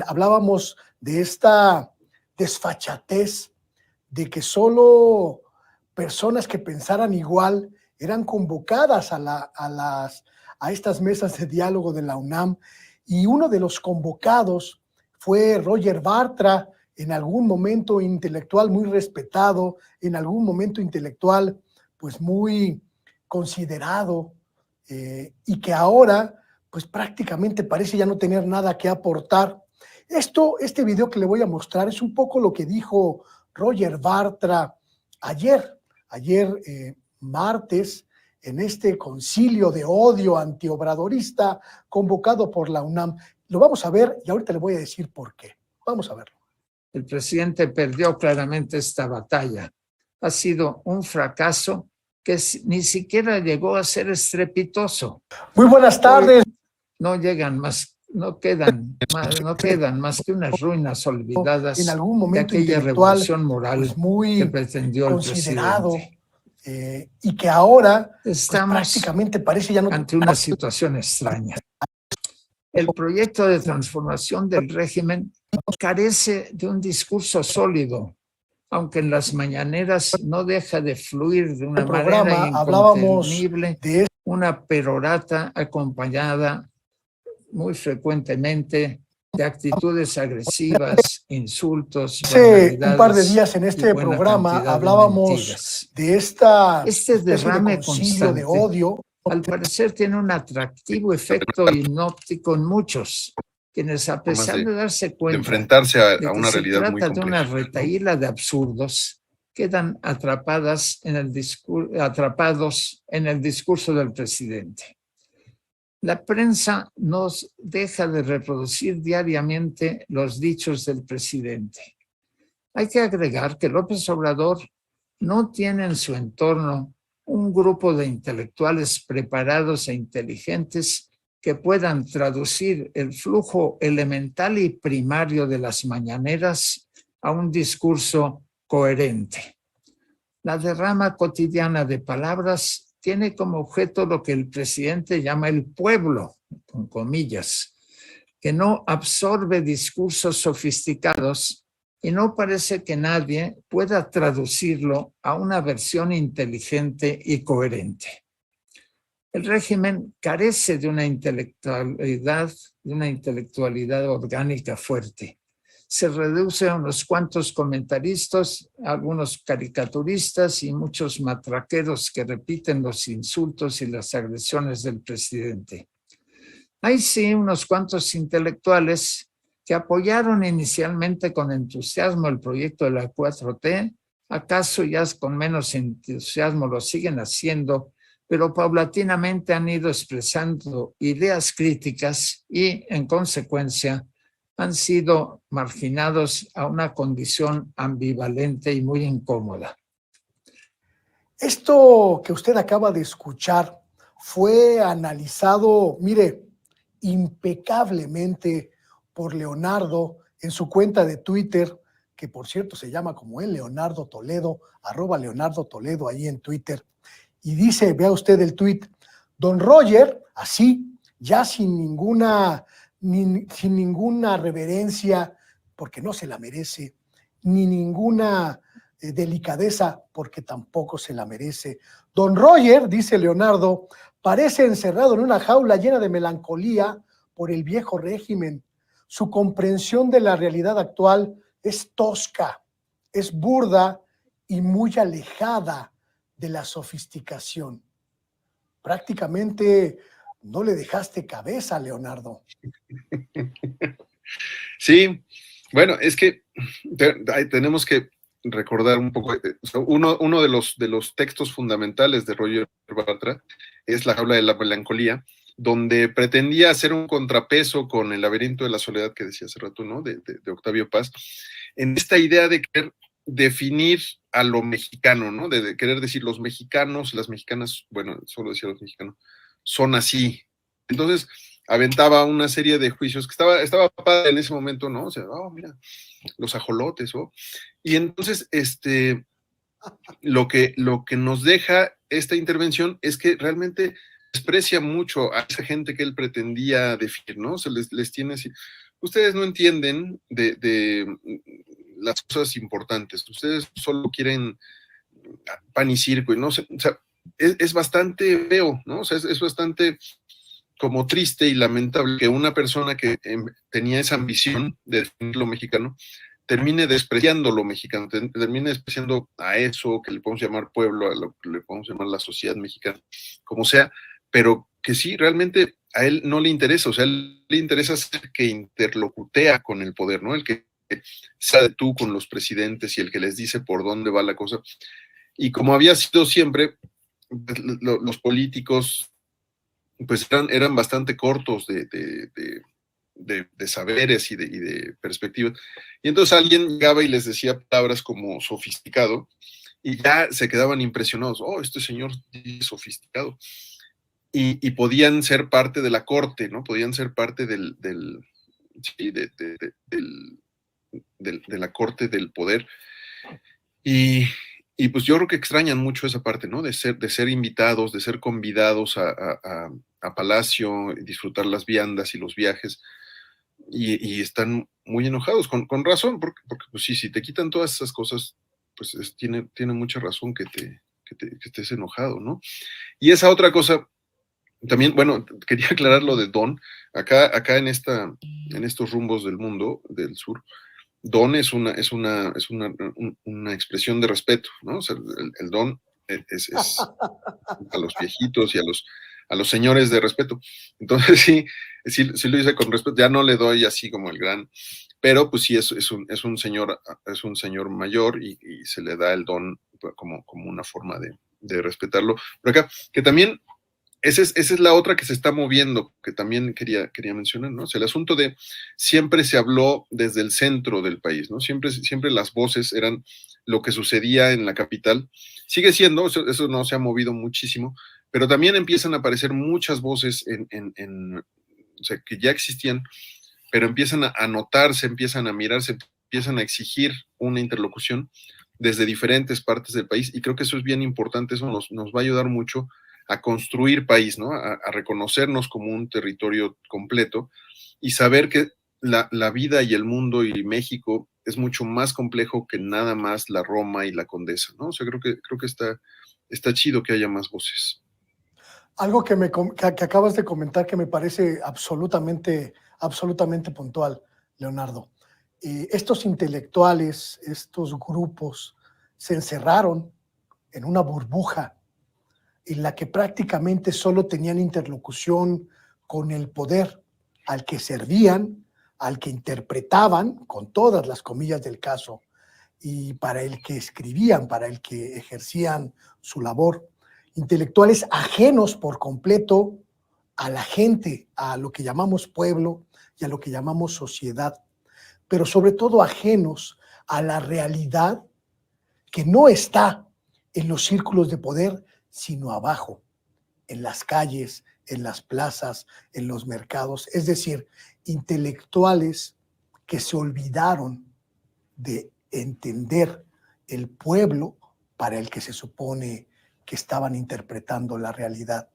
hablábamos de esta desfachatez de que solo personas que pensaran igual eran convocadas a estas mesas de diálogo de la UNAM, y uno de los convocados fue Roger Bartra, en algún momento intelectual muy respetado, en algún momento intelectual pues muy considerado, y que ahora pues prácticamente parece ya no tener nada que aportar. Este video que le voy a mostrar es un poco lo que dijo Roger Bartra ayer martes, en este concilio de odio antiobradorista convocado por la UNAM. Lo vamos a ver y ahorita le voy a decir por qué. Vamos a verlo. El presidente perdió claramente esta batalla. Ha sido un fracaso que ni siquiera llegó a ser estrepitoso. Muy buenas tardes. No quedan más que unas ruinas olvidadas en algún momento de aquella revolución moral pues muy que pretendió el presidente. Y que ahora estamos pues prácticamente parece ya no ante una situación extraña. El proyecto de transformación del régimen carece de un discurso sólido, aunque en las mañaneras no deja de fluir de una manera incontenible una perorata acompañada muy frecuenmente de actitudes agresivas, insultos, hace un par de días en este programa hablábamos de este derrame constante de odio. Al parecer tiene un atractivo efecto hipnótico en muchos, quienes a pesar de darse cuenta de enfrentarse a una realidad muy compleja, de una retahíla de absurdos, quedan atrapados en el discurso del presidente. La prensa nos deja de reproducir diariamente los dichos del presidente. Hay que agregar que López Obrador no tiene en su entorno un grupo de intelectuales preparados e inteligentes que puedan traducir el flujo elemental y primario de las mañaneras a un discurso coherente. La derrama cotidiana de palabras tiene como objeto lo que el presidente llama el pueblo, con comillas, que no absorbe discursos sofisticados y no parece que nadie pueda traducirlo a una versión inteligente y coherente. El régimen carece de una intelectualidad orgánica fuerte. Se reduce a unos cuantos comentaristas, algunos caricaturistas y muchos matraqueros que repiten los insultos y las agresiones del presidente. Hay sí unos cuantos intelectuales que apoyaron inicialmente con entusiasmo el proyecto de la 4T, acaso ya con menos entusiasmo lo siguen haciendo, pero paulatinamente han ido expresando ideas críticas y, en consecuencia, han sido marginados a una condición ambivalente y muy incómoda. Esto que usted acaba de escuchar fue analizado, mire, impecablemente por Leonardo en su cuenta de Twitter, que por cierto se llama como él, Leonardo Toledo, @Leonardo Toledo ahí en Twitter. Y dice, vea usted el tuit, don Roger, así, ya sin ninguna reverencia, porque no se la merece, ni ninguna delicadeza, porque tampoco se la merece. Don Roger, dice Leonardo, parece encerrado en una jaula llena de melancolía por el viejo régimen. Su comprensión de la realidad actual es tosca, es burda y muy alejada de la sofisticación. Prácticamente no le dejaste cabeza, Leonardo. Sí, bueno, es que tenemos que recordar un poco, uno de los textos fundamentales de Roger Bartra es La jaula de la melancolía, donde pretendía hacer un contrapeso con El laberinto de la soledad que decía hace rato, ¿no? De Octavio Paz, en esta idea de querer definir a lo mexicano, ¿no? De querer decir los mexicanos, las mexicanas, bueno, solo decía los mexicanos, son así. Entonces, aventaba una serie de juicios que estaba padre en ese momento, ¿no? O sea, oh, mira, los ajolotes, ¿oh? Y entonces, lo que nos deja esta intervención es que realmente desprecia mucho a esa gente que él pretendía definir, ¿no? Se les tiene así, ustedes no entienden de las cosas importantes, ustedes solo quieren pan y circo, y no sé, o sea, es bastante feo, ¿no? O sea, es bastante como triste y lamentable que una persona que tenía esa ambición de definir lo mexicano termine despreciando lo mexicano, termine despreciando a eso que le podemos llamar pueblo, a lo que le podemos llamar la sociedad mexicana, como sea, pero que sí, realmente a él no le interesa, o sea, a él le interesa ser que interlocutea con el poder, ¿no? El que sabe tú con los presidentes y el que les dice por dónde va la cosa. Y como había sido siempre, los políticos pues eran bastante cortos de saberes y de perspectivas. Y entonces alguien llegaba y les decía palabras como sofisticado y ya se quedaban impresionados. Oh, este señor es sofisticado. Y podían ser parte de la corte, ¿no? Podían ser parte sí, de la corte del poder. Y pues yo creo que extrañan mucho esa parte, ¿no? De ser invitados, de ser convidados a Palacio, disfrutar las viandas y los viajes, y están muy enojados, con razón, porque pues sí, si te quitan todas esas cosas, pues tiene mucha razón que estés enojado, ¿no? Y esa otra cosa, también, bueno, quería aclarar lo de Don, acá en estos rumbos del mundo, del sur, don es una expresión de respeto, ¿no? O sea, el don es a los viejitos y a los señores de respeto. Entonces sí lo hice con respeto, ya no le doy así como el gran, pero pues sí es un señor mayor y se le da el don como una forma de respetarlo. Pero acá, que también esa es la otra que se está moviendo, que también quería mencionar, ¿no? O sea, el asunto de siempre se habló desde el centro del país, ¿no? Siempre las voces eran lo que sucedía en la capital. Sigue siendo, eso no se ha movido muchísimo, pero también empiezan a aparecer muchas voces o sea, que ya existían, pero empiezan a notarse, empiezan a mirarse, empiezan a exigir una interlocución desde diferentes partes del país, y creo que eso es bien importante, eso nos va a ayudar mucho a construir país, ¿no? A reconocernos como un territorio completo y saber que la vida y el mundo y México es mucho más complejo que nada más la Roma y la Condesa, ¿no? O sea, creo que está chido que haya más voces. Algo que acabas de comentar que me parece absolutamente puntual, Leonardo. Estos intelectuales, estos grupos, se encerraron en una burbuja en la que prácticamente solo tenían interlocución con el poder al que servían, al que interpretaban, con todas las comillas del caso, y para el que escribían, para el que ejercían su labor. Intelectuales ajenos por completo a la gente, a lo que llamamos pueblo y a lo que llamamos sociedad, pero sobre todo ajenos a la realidad que no está en los círculos de poder, sino abajo, en las calles, en las plazas, en los mercados, es decir, intelectuales que se olvidaron de entender el pueblo para el que se supone que estaban interpretando la realidad.